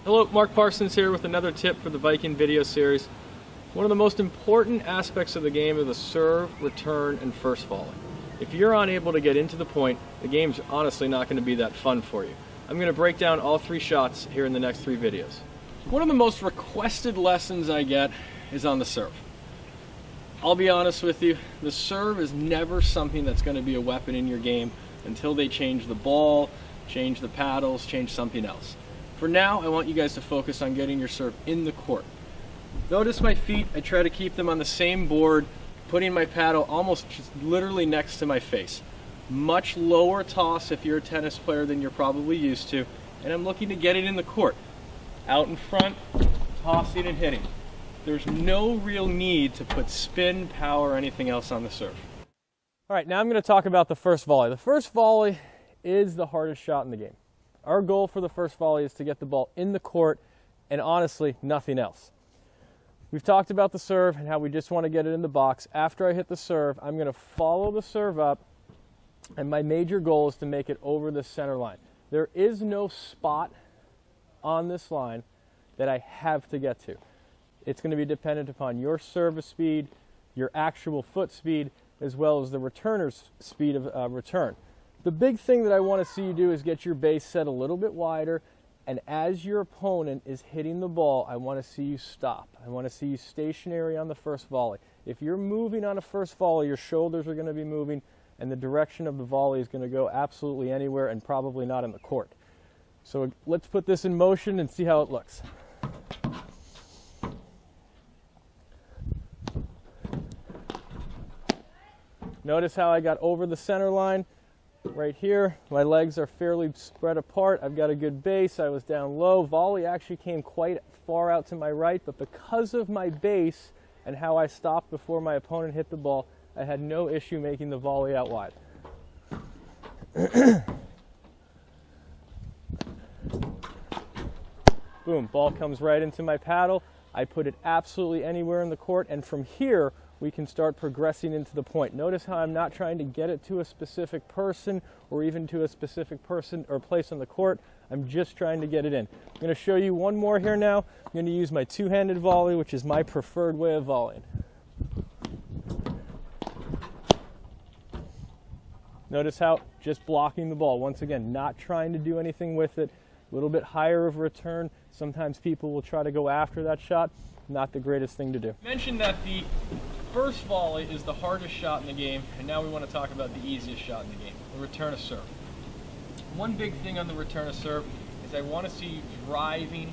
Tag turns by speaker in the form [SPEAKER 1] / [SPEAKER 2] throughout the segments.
[SPEAKER 1] Hello, Mark Parsons here with another tip for the Viking video series. One of the most important aspects of the game are the serve, return, and first volley. If you're unable to get into the point, the game's honestly not going to be that fun for you. I'm going to break down all three shots here in the next three videos. One of the most requested lessons I get is on the serve. I'll be honest with you, the serve is never something that's going to be a weapon in your game until they change the ball, change the paddles, change something else. For now, I want you guys to focus on getting your serve in the court. Notice my feet, I try to keep them on the same board, putting my paddle almost just literally next to my face. Much lower toss if you're a tennis player than you're probably used to, and I'm looking to get it in the court. Out in front, tossing and hitting. There's no real need to put spin, power, or anything else on the serve. All right, now I'm going to talk about the first volley. The first volley is the hardest shot in the game. Our goal for the first volley is to get the ball in the court and honestly, nothing else. We've talked about the serve and how we just want to get it in the box. After I hit the serve, I'm going to follow the serve up, and my major goal is to make it over the center line. There is no spot on this line that I have to get to. It's going to be dependent upon your service speed, your actual foot speed, as well as the returner's speed of return. The big thing that I want to see you do is get your base set a little bit wider, and as your opponent is hitting the ball, I want to see you stop. I want to see you stationary on the first volley. If you're moving on a first volley, your shoulders are going to be moving, and the direction of the volley is going to go absolutely anywhere and probably not in the court. So let's put this in motion and see how it looks. Notice how I got over the center line. Right here, my legs are fairly spread apart. I've got a good base. I was down low. Volley actually came quite far out to my right, but because of my base and how I stopped before my opponent hit the ball, I had no issue making the volley out wide. Boom, ball comes right into my paddle. I put it absolutely anywhere in the court, and from here, we can start progressing into the point. Notice how I'm not trying to get it to a specific person or even to a specific person or place on the court. I'm just trying to get it in. I'm going to show you one more here now. I'm going to use my two-handed volley, which is my preferred way of volleying. Notice how just blocking the ball. Once again, not trying to do anything with it. A little bit higher of return. Sometimes people will try to go after that shot. Not the greatest thing to do. I mentioned that the first volley is the hardest shot in the game, and now we want to talk about the easiest shot in the game, the return of serve. One big thing on the return of serve is I want to see you driving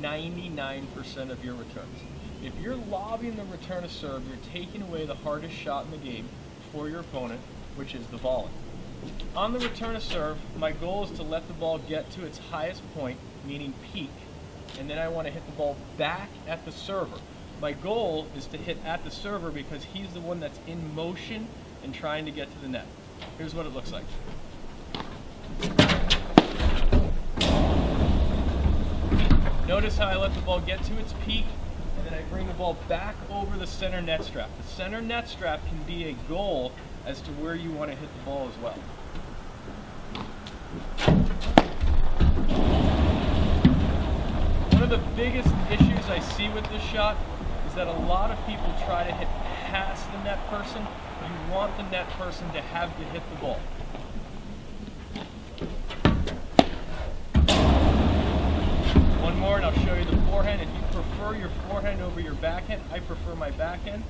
[SPEAKER 1] 99% of your returns. If you're lobbing the return of serve, you're taking away the hardest shot in the game for your opponent, which is the volley. On the return of serve, my goal is to let the ball get to its highest point, meaning peak, and then I want to hit the ball back at the server. My goal is to hit at the server because he's the one that's in motion and trying to get to the net. Here's what it looks like. Notice how I let the ball get to its peak, and then I bring the ball back over the center net strap. The center net strap can be a goal as to where you want to hit the ball as well. One of the biggest issues I see with this shot is that a lot of people try to hit past the net person. You want the net person to have to hit the ball. One more and I'll show you the forehand. If you prefer your forehand over your backhand, I prefer my backhand.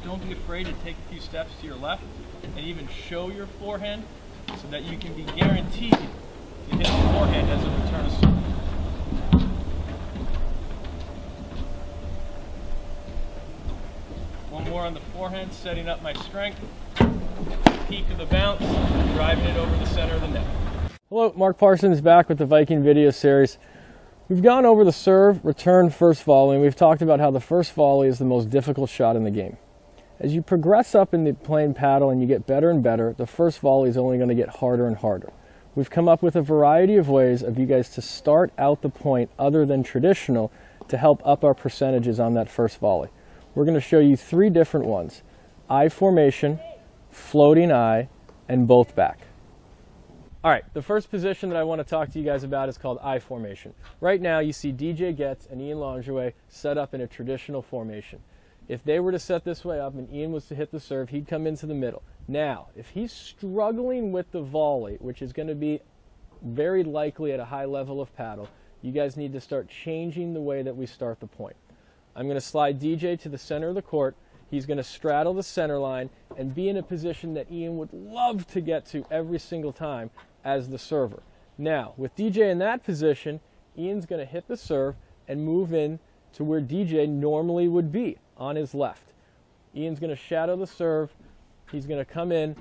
[SPEAKER 1] Don't be afraid to take a few steps to your left and even show your forehand so that you can be guaranteed to hit the forehand as a return of serve. One more on the forehand, setting up my strength. Peak of the bounce, driving it over the center of the net. Hello, Mark Parsons back with the Viking video series. We've gone over the serve, return, first volley, and we've talked about how the first volley is the most difficult shot in the game. As you progress up in the playing paddle and you get better and better, the first volley is only going to get harder and harder. We've come up with a variety of ways of you guys to start out the point other than traditional to help up our percentages on that first volley. We're going to show you three different ones: I formation, floating I, and both back. All right, the first position that I want to talk to you guys about is called I formation. Right now, you see DJ Getz and Ian Longeray set up in a traditional formation. If they were to set this way up and Ian was to hit the serve, he'd come into the middle. Now, if he's struggling with the volley, which is going to be very likely at a high level of paddle, you guys need to start changing the way that we start the point. I'm going to slide DJ to the center of the court. He's going to straddle the center line and be in a position that Ian would love to get to every single time as the server. Now, with DJ in that position, Ian's going to hit the serve and move in to where DJ normally would be, on his left. Ian's going to shadow the serve. He's going to come in,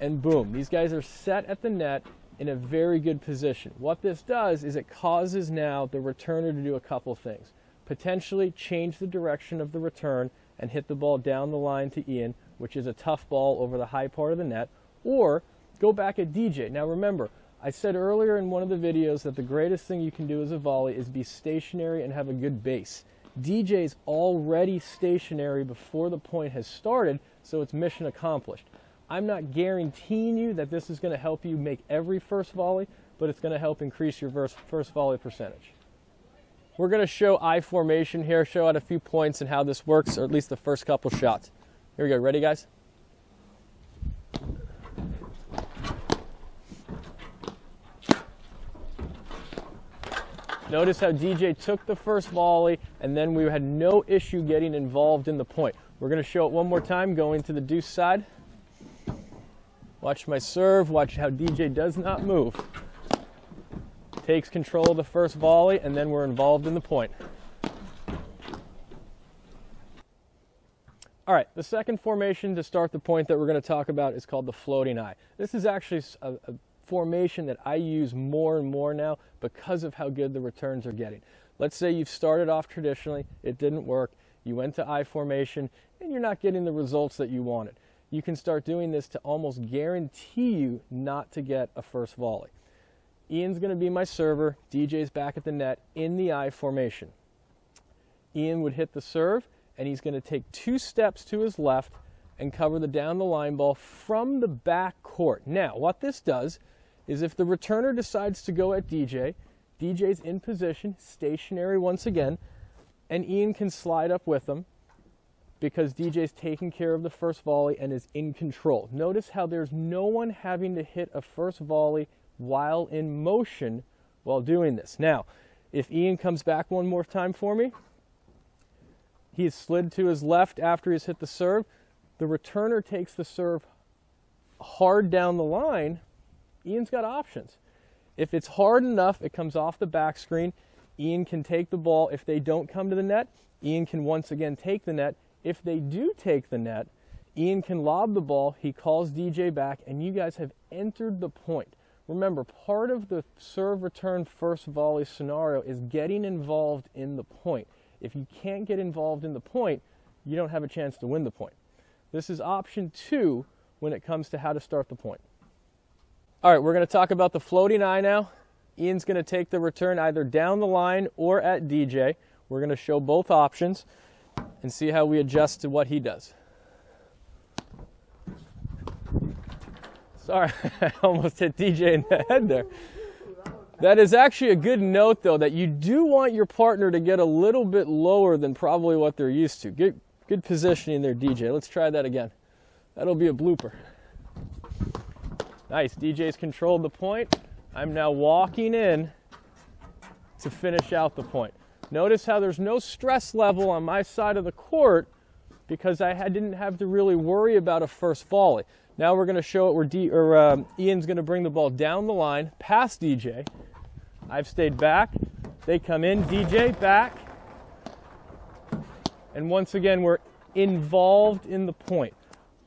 [SPEAKER 1] and boom. These guys are set at the net in a very good position. What this does is it causes now the returner to do a couple things. Potentially change the direction of the return and hit the ball down the line to Ian, which is a tough ball over the high part of the net, or go back at DJ. Now remember, I said earlier in one of the videos that the greatest thing you can do as a volley is be stationary and have a good base. DJ's already stationary before the point has started, so it's mission accomplished. I'm not guaranteeing you that this is going to help you make every first volley, but it's going to help increase your first volley percentage. We're going to show I formation here, show out a few points and how this works, or at least the first couple shots. Here we go. Ready, guys? Notice how DJ took the first volley, and then we had no issue getting involved in the point. We're going to show it one more time, going to the deuce side. Watch my serve. Watch how DJ does not move. Takes control of the first volley, and then we're involved in the point. All right, the second formation to start the point that we're going to talk about is called the floating I. This is actually a formation that I use more and more now because of how good the returns are getting. Let's say you've started off traditionally, it didn't work, you went to I formation, and you're not getting the results that you wanted. You can start doing this to almost guarantee you not to get a first volley. Ian's going to be my server, DJ's back at the net in the I formation. Ian would hit the serve, and he's going to take 2 steps to his left and cover the down the line ball from the back court. Now, what this does is if the returner decides to go at DJ, DJ's in position, stationary once again, and Ian can slide up with him because DJ's taking care of the first volley and is in control. Notice how there's no one having to hit a first volley while in motion while doing this. Now, if Ian comes back one more time for me, he's slid to his left after he's hit the serve. The returner takes the serve hard down the line. Ian's got options. If it's hard enough, it comes off the back screen. Ian can take the ball. If they don't come to the net, Ian can once again take the net. If they do take the net, Ian can lob the ball. He calls DJ back, and you guys have entered the point. Remember, part of the serve return first volley scenario is getting involved in the point. If you can't get involved in the point, you don't have a chance to win the point. This is option 2 when it comes to how to start the point. All right, we're going to talk about the floating I now. Ian's going to take the return either down the line or at DJ. We're going to show both options and see how we adjust to what he does. Sorry, I almost hit DJ in the head there. That is actually a good note, though, that you do want your partner to get a little bit lower than probably what they're used to. Good positioning there, DJ. Let's try that again. That'll be a blooper. Nice, DJ's controlled the point. I'm now walking in to finish out the point. Notice how there's no stress level on my side of the court because I didn't have to really worry about a first volley. Now we're going to show it where Ian's going to bring the ball down the line, past DJ. I've stayed back. They come in, DJ back. And once again, we're involved in the point.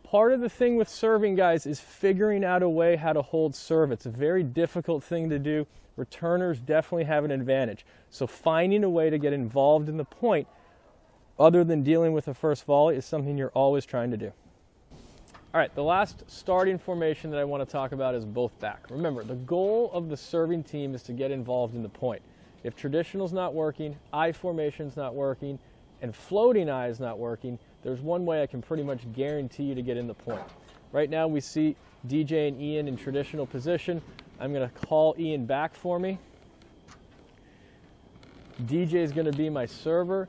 [SPEAKER 1] Part of the thing with serving, guys, is figuring out a way how to hold serve. It's a very difficult thing to do. Returners definitely have an advantage. So finding a way to get involved in the point other than dealing with a first volley is something you're always trying to do. All right, the last starting formation that I want to talk about is both back. Remember, the goal of the serving team is to get involved in the point. If traditional's not working, I formation's not working, and floating I is not working, there's one way I can pretty much guarantee you to get in the point. Right now we see DJ and Ian in traditional position. I'm going to call Ian back for me. DJ is going to be my server,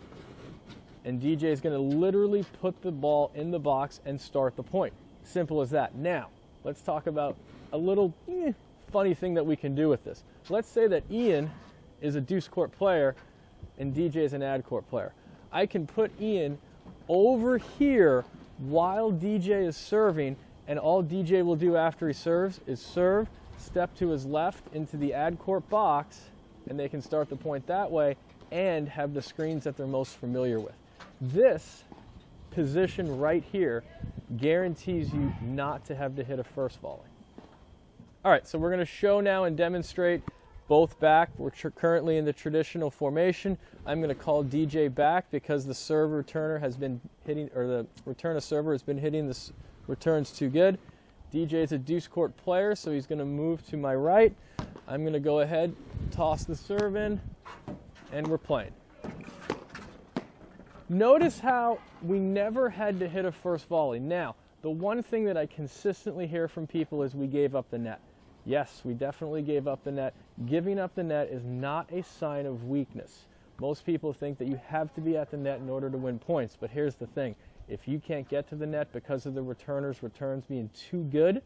[SPEAKER 1] and DJ is going to literally put the ball in the box and start the point. Simple as that. Now, let's talk about a little funny thing that we can do with this. Let's say that Ian is a deuce court player and DJ is an ad court player. I can put Ian over here while DJ is serving, and all DJ will do after he serves is serve, step to his left into the ad court box, and they can start the point that way and have the screens that they're most familiar with. This position right here guarantees you not to have to hit a first volley. All right, so we're going to show now and demonstrate both back. We're currently in the traditional formation. I'm going to call DJ back because the serve returner has been hitting, or the return server has been hitting the returns too good. DJ is a deuce court player, so he's going to move to my right. I'm going to go ahead, toss the serve in, and we're playing. Notice how we never had to hit a first volley. Now, the one thing that I consistently hear from people is we gave up the net. Yes, we definitely gave up the net. Giving up the net is not a sign of weakness. Most people think that you have to be at the net in order to win points, but here's the thing. If you can't get to the net because of the returner's returns being too good,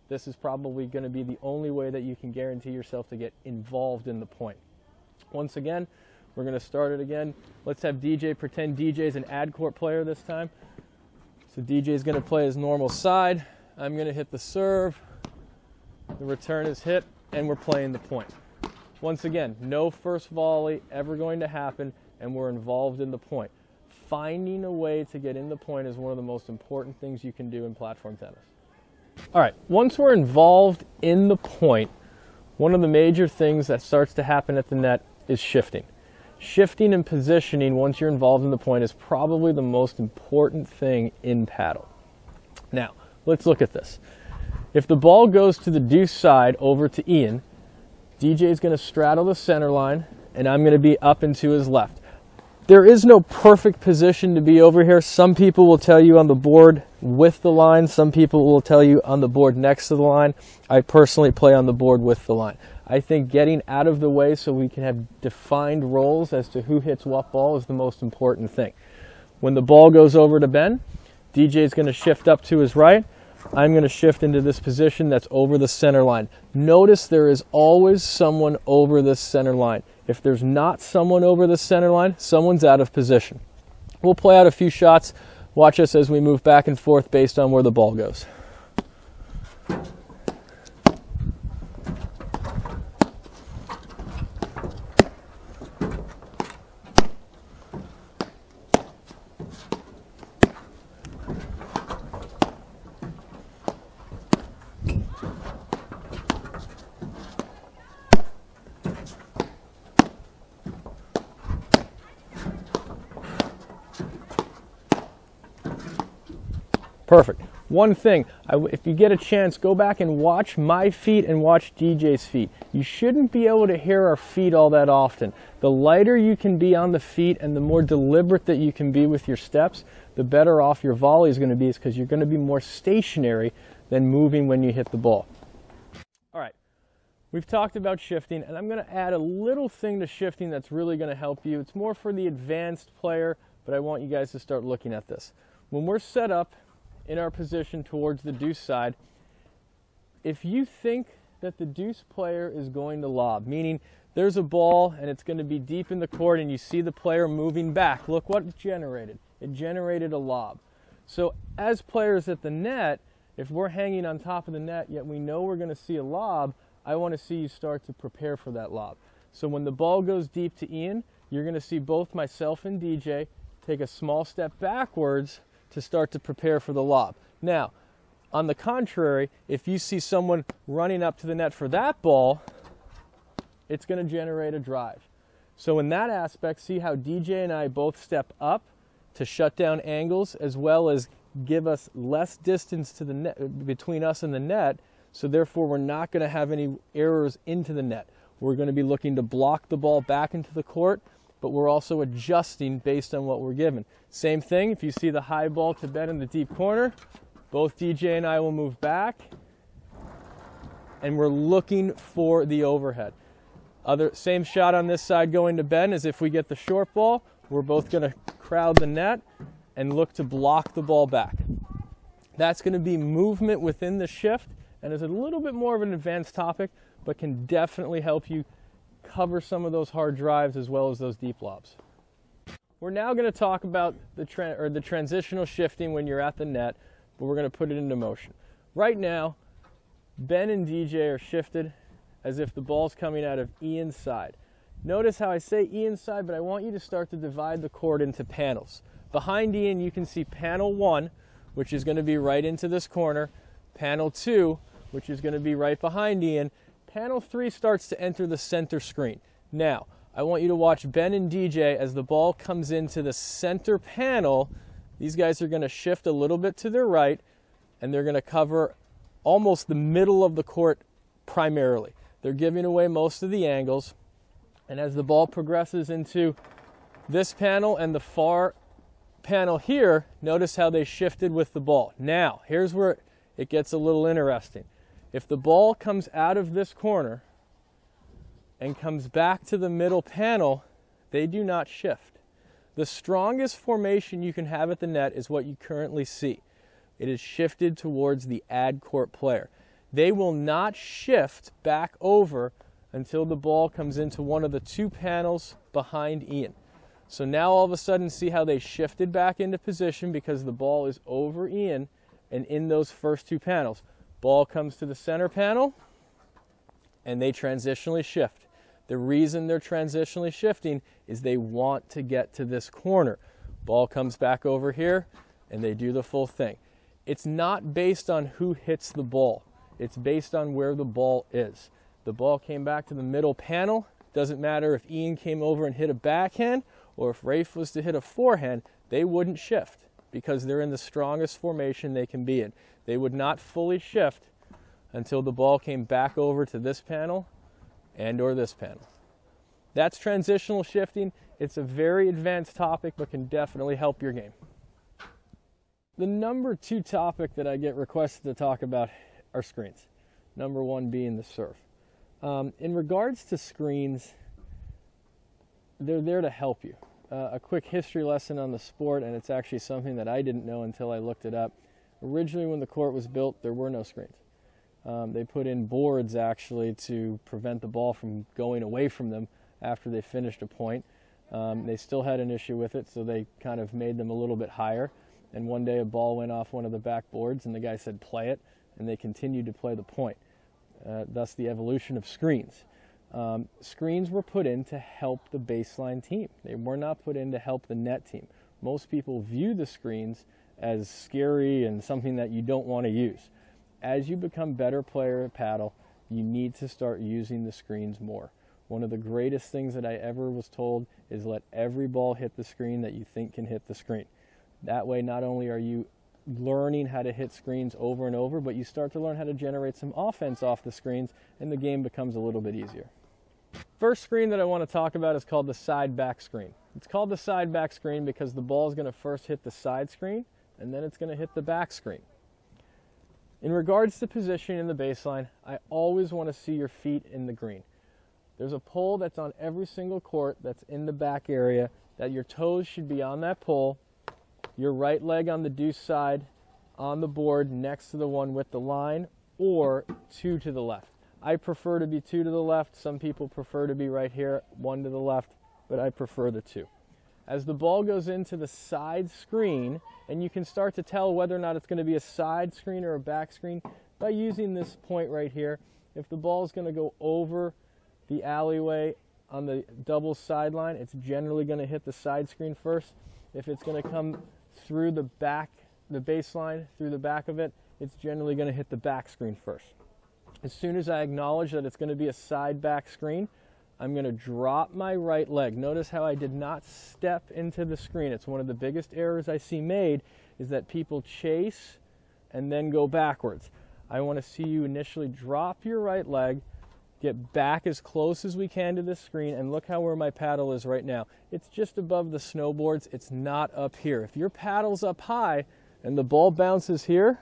[SPEAKER 1] this is probably going to be the only way that you can guarantee yourself to get involved in the point. Once again, we're going to start it again. Let's have DJ pretend DJ is an ad court player this time. So DJ is going to play his normal side. I'm going to hit the serve. The return is hit, and we're playing the point. Once again, no first volley ever going to happen, and we're involved in the point. Finding a way to get in the point is one of the most important things you can do in platform tennis. All right, once we're involved in the point, one of the major things that starts to happen at the net is shifting. Shifting and positioning once you're involved in the point is probably the most important thing in paddle. Now, let's look at this. If the ball goes to the deuce side over to Ian, DJ is going to straddle the center line, and I'm going to be up and to his left. There is no perfect position to be over here. Some people will tell you on the board with the line. Some people will tell you on the board next to the line. I personally play on the board with the line. I think getting out of the way so we can have defined roles as to who hits what ball is the most important thing. When the ball goes over to Ben, DJ is going to shift up to his right. I'm going to shift into this position that's over the center line. Notice there is always someone over this center line. If there's not someone over the center line, someone's out of position. We'll play out a few shots. Watch us as we move back and forth based on where the ball goes. Perfect. One thing, if you get a chance, go back and watch my feet and watch DJ's feet. You shouldn't be able to hear our feet all that often. The lighter you can be on the feet and the more deliberate that you can be with your steps, the better off your volley is going to be, because you're going to be more stationary than moving when you hit the ball. All right, we've talked about shifting, and I'm going to add a little thing to shifting that's really going to help you. It's more for the advanced player, but I want you guys to start looking at this. When we're set up in our position towards the deuce side, if you think that the deuce player is going to lob, meaning there's a ball and it's going to be deep in the court and you see the player moving back, look what it generated. It generated a lob. So as players at the net, if we're hanging on top of the net yet we know we're going to see a lob, I want to see you start to prepare for that lob. So when the ball goes deep to Ian, you're going to see both myself and DJ take a small step backwards to start to prepare for the lob. Now, on the contrary, if you see someone running up to the net for that ball, it's going to generate a drive. So in that aspect, see how DJ and I both step up to shut down angles as well as give us less distance to the net, between us and the net, so therefore we're not going to have any errors into the net. We're going to be looking to block the ball back into the court, but we're also adjusting based on what we're given. Same thing, if you see the high ball to Ben in the deep corner, Both DJ and I will move back, and we're looking for the overhead. Same shot on this side going to Ben as if we get the short ball. We're both going to crowd the net and look to block the ball back. That's going to be movement within the shift, and is a little bit more of an advanced topic, but can definitely help you cover some of those hard drives as well as those deep lobs. We're now going to talk about the transitional shifting when you're at the net, but we're going to put it into motion. Right now, Ben and DJ are shifted as if the ball's coming out of Ian's side. Notice how I say Ian's side, but I want you to start to divide the court into panels. Behind Ian, you can see panel 1, which is going to be right into this corner, panel 2, which is going to be right behind Ian. Panel 3 starts to enter the center screen. Now, I want you to watch Ben and DJ as the ball comes into the center panel. These guys are going to shift a little bit to their right, and they're going to cover almost the middle of the court primarily. They're giving away most of the angles, and as the ball progresses into this panel and the far panel here, notice how they shifted with the ball. Now, here's where it gets a little interesting. If the ball comes out of this corner and comes back to the middle panel, they do not shift. The strongest formation you can have at the net is what you currently see. It is shifted towards the ad court player. They will not shift back over until the ball comes into one of the 2 panels behind Ian. So now all of a sudden see how they shifted back into position because the ball is over Ian and in those first 2 panels. Ball comes to the center panel and they transitionally shift. The reason they're transitionally shifting is they want to get to this corner. Ball comes back over here and they do the full thing. It's not based on who hits the ball. It's based on where the ball is. The ball came back to the middle panel. Doesn't matter if Ian came over and hit a backhand or if Rafe was to hit a forehand, they wouldn't shift because they're in the strongest formation they can be in. They would not fully shift until the ball came back over to this panel and or this panel. That's transitional shifting. It's a very advanced topic, but can definitely help your game. The number 2 topic that I get requested to talk about are screens. Number 1 being the serve. In regards to screens, they're there to help you. A quick history lesson on the sport, and it's actually something that I didn't know until I looked it up. Originally, when the court was built, there were no screens. They put in boards, actually, to prevent the ball from going away from them after they finished a point. They still had an issue with it, so they kind of made them a little bit higher. And one day a ball went off one of the back boards, and the guy said, play it, and they continued to play the point. Thus the evolution of screens. Screens were put in to help the baseline team. They were not put in to help the net team. Most people view the screens as scary and something that you don't want to use. As you become better player at paddle, you need to start using the screens more. One of the greatest things that I ever was told is let every ball hit the screen that you think can hit the screen. That way, not only are you learning how to hit screens over and over, but you start to learn how to generate some offense off the screens, and the game becomes a little bit easier. First screen that I want to talk about is called the side back screen. It's called the side back screen because the ball is going to first hit the side screen, and then it's going to hit the back screen. In regards to positioning in the baseline, I always want to see your feet in the green. There's a pole that's on every single court that's in the back area that your toes should be on that pole. Your right leg on the deuce side on the board next to the one with the line, or 2 to the left. I prefer to be 2 to the left. Some people prefer to be right here, 1 to the left, but I prefer the 2. As the ball goes into the side screen, and you can start to tell whether or not it's going to be a side screen or a back screen by using this point right here. If the ball is going to go over the alleyway on the double sideline, it's generally going to hit the side screen first. If it's going to come through the baseline, through the back of it, it's generally going to hit the back screen first. As soon as I acknowledge that it's going to be a side back screen, I'm going to drop my right leg. Notice how I did not step into the screen. It's one of the biggest errors I see made is that people chase and then go backwards. I want to see you initially drop your right leg, get back as close as we can to the screen, and look how where my paddle is right now. It's just above the snowboards. It's not up here. If your paddle's up high, and the ball bounces here,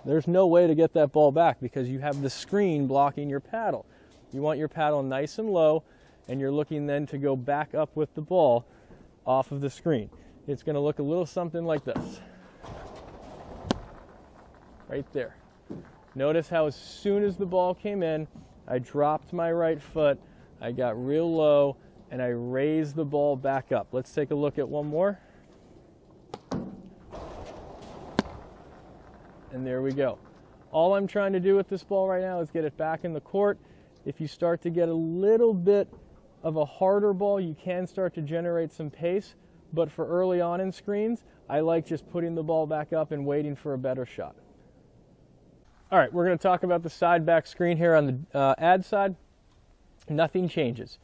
[SPEAKER 1] there's no way to get that ball back because you have the screen blocking your paddle. You want your paddle nice and low, and you're looking then to go back up with the ball off of the screen. It's going to look a little something like this. Right there. Notice how as soon as the ball came in, I dropped my right foot, I got real low, and I raised the ball back up. Let's take a look at one more. And there we go. All I'm trying to do with this ball right now is get it back in the court. If you start to get a little bit of a harder ball, you can start to generate some pace. But for early on in screens, I like just putting the ball back up and waiting for a better shot. All right, we're going to talk about the side back screen here on the ad side. Nothing changes.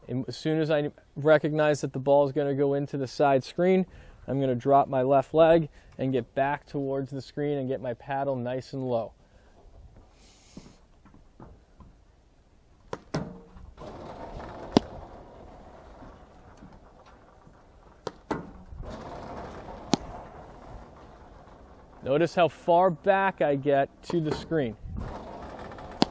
[SPEAKER 1] And as soon as I recognize that the ball is going to go into the side screen, I'm going to drop my left leg and get back towards the screen and get my paddle nice and low. Notice how far back I get to the screen.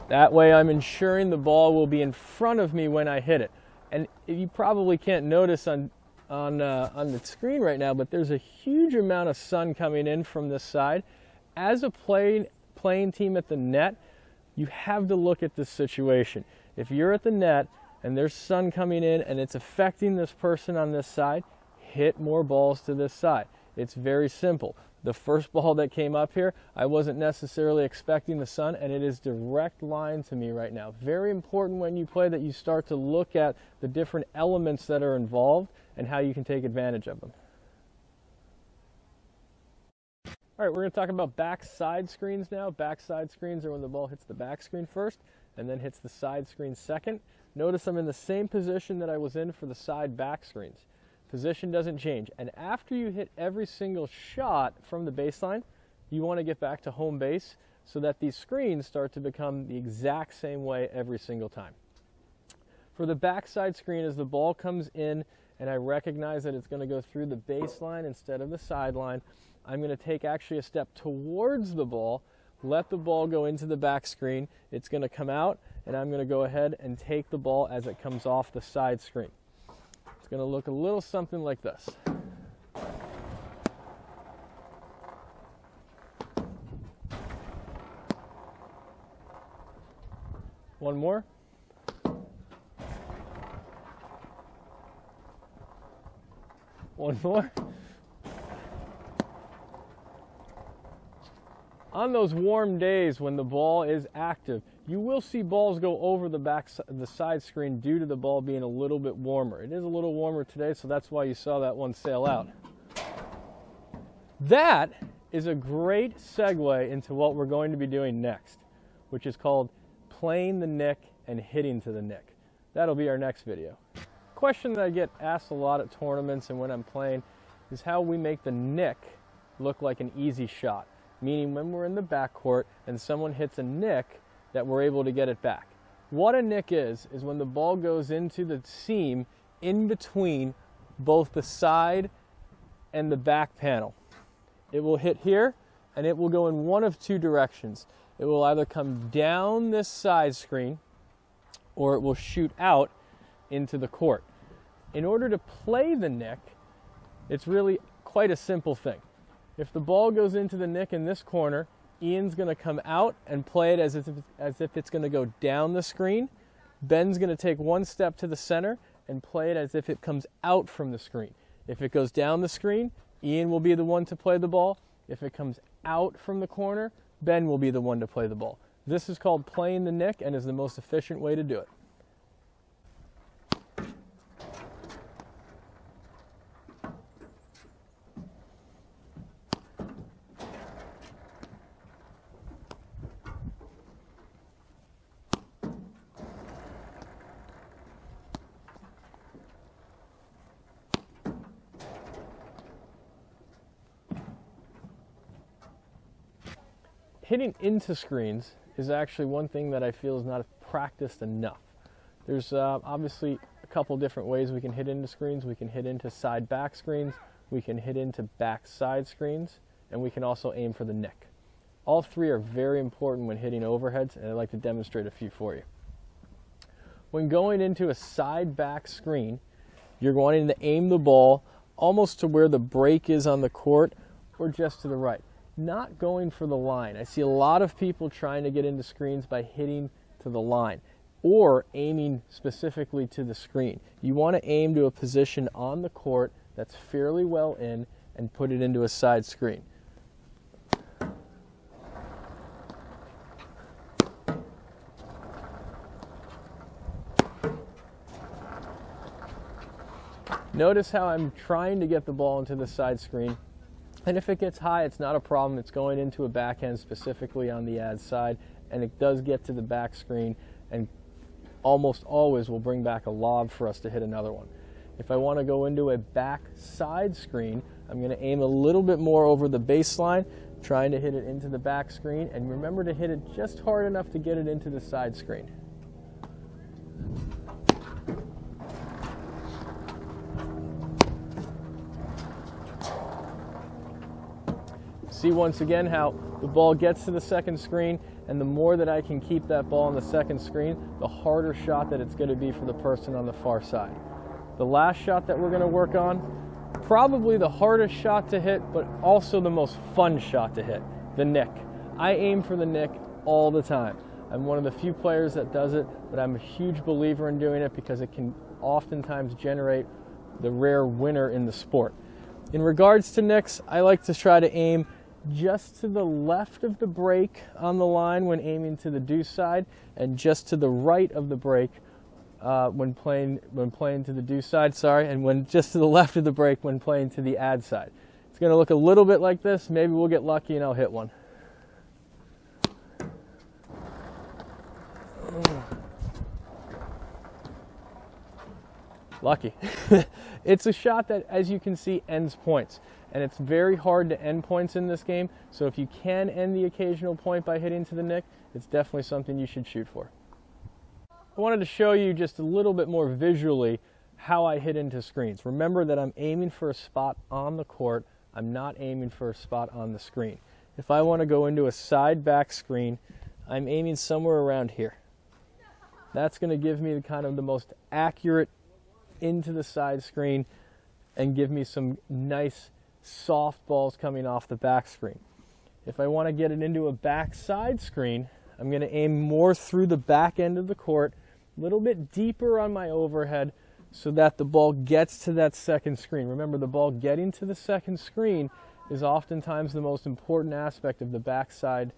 [SPEAKER 1] That way I'm ensuring the ball will be in front of me when I hit it. And you probably can't notice on the screen right now, but there's a huge amount of sun coming in from this side. As a playing team at the net, you have to look at this situation. If you're at the net and there's sun coming in and it's affecting this person on this side, hit more balls to this side. It's very simple. The first ball that came up here, I wasn't necessarily expecting the sun, and it is direct line to me right now. Very important when you play that you start to look at the different elements that are involved and how you can take advantage of them. All right, we're going to talk about backside screens now. Backside screens are when the ball hits the back screen first and then hits the side screen second. Notice I'm in the same position that I was in for the side back screens. Position doesn't change. And after you hit every single shot from the baseline, you want to get back to home base so that these screens start to become the exact same way every single time. For the backside screen, as the ball comes in and I recognize that it's going to go through the baseline instead of the sideline, I'm going to take actually a step towards the ball, let the ball go into the back screen. It's going to come out, and I'm going to go ahead and take the ball as it comes off the side screen. It's going to look a little something like this. One more. One more. On those warm days when the ball is active, you will see balls go over the side screen due to the ball being a little bit warmer. It is a little warmer today, so that's why you saw that one sail out. That is a great segue into what we're going to be doing next, which is called playing the nick and hitting to the nick. That'll be our next video. Question that I get asked a lot at tournaments and when I'm playing is how we make the nick look like an easy shot. Meaning when we're in the backcourt and someone hits a nick, that we're able to get it back. What a nick is when the ball goes into the seam in between both the side and the back panel. It will hit here, and it will go in one of two directions. It will either come down this side screen, or it will shoot out into the court. In order to play the nick, it's really quite a simple thing. If the ball goes into the nick in this corner, Ian's going to come out and play it as if it's going to go down the screen. Ben's going to take one step to the center and play it as if it comes out from the screen. If it goes down the screen, Ian will be the one to play the ball. If it comes out from the corner, Ben will be the one to play the ball. This is called playing the nick and is the most efficient way to do it. Hitting into screens is actually one thing that I feel is not practiced enough. There's obviously a couple different ways we can hit into screens. We can hit into side back screens. We can hit into back side screens. and we can also aim for the nick. All three are very important when hitting overheads, and I'd like to demonstrate a few for you. When going into a side back screen, you're wanting to aim the ball almost to where the break is on the court or just to the right. Not going for the line. I see a lot of people trying to get into screens by hitting to the line or aiming specifically to the screen. You want to aim to a position on the court that's fairly well in and put it into a side screen. Notice how I'm trying to get the ball into the side screen. And if it gets high, it's not a problem. It's going into a backhand specifically on the ad side, and it does get to the back screen and almost always will bring back a lob for us to hit another one. If I want to go into a back side screen, I'm going to aim a little bit more over the baseline, trying to hit it into the back screen, and remember to hit it just hard enough to get it into the side screen. See once again how the ball gets to the second screen, and the more that I can keep that ball on the second screen, the harder shot that it's going to be for the person on the far side. The last shot that we're going to work on, probably the hardest shot to hit, but also the most fun shot to hit, the nick. I aim for the nick all the time. I'm one of the few players that does it, but I'm a huge believer in doing it because it can oftentimes generate the rare winner in the sport. In regards to nicks, I like to try to aim just to the left of the break on the line when aiming to the deuce side, and just to the right of the break when playing to the deuce side, and just to the left of the break when playing to the ad side. It's going to look a little bit like this. Maybe we'll get lucky and I'll hit one. Lucky. It's a shot that, as you can see, ends points. And it's very hard to end points in this game, so if you can end the occasional point by hitting to the nick, it's definitely something you should shoot for. I wanted to show you just a little bit more visually how I hit into screens. Remember that I'm aiming for a spot on the court. I'm not aiming for a spot on the screen. If I want to go into a side back screen, I'm aiming somewhere around here. That's going to give me kind of the most accurate into the side screen and give me some nice soft balls coming off the back screen. If I want to get it into a back side screen, I'm going to aim more through the back end of the court, a little bit deeper on my overhead so that the ball gets to that second screen. Remember, the ball getting to the second screen is oftentimes the most important aspect of the backside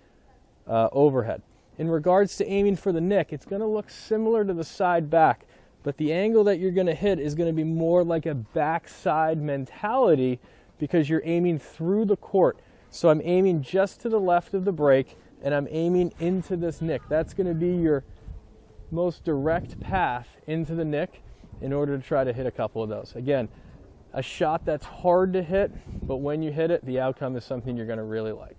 [SPEAKER 1] overhead. In regards to aiming for the nick, it's going to look similar to the side back, but the angle that you're going to hit is going to be more like a backside mentality because you're aiming through the court. So I'm aiming just to the left of the break, and I'm aiming into this nick. That's going to be your most direct path into the nick in order to try to hit a couple of those. Again, a shot that's hard to hit, but when you hit it, the outcome is something you're going to really like.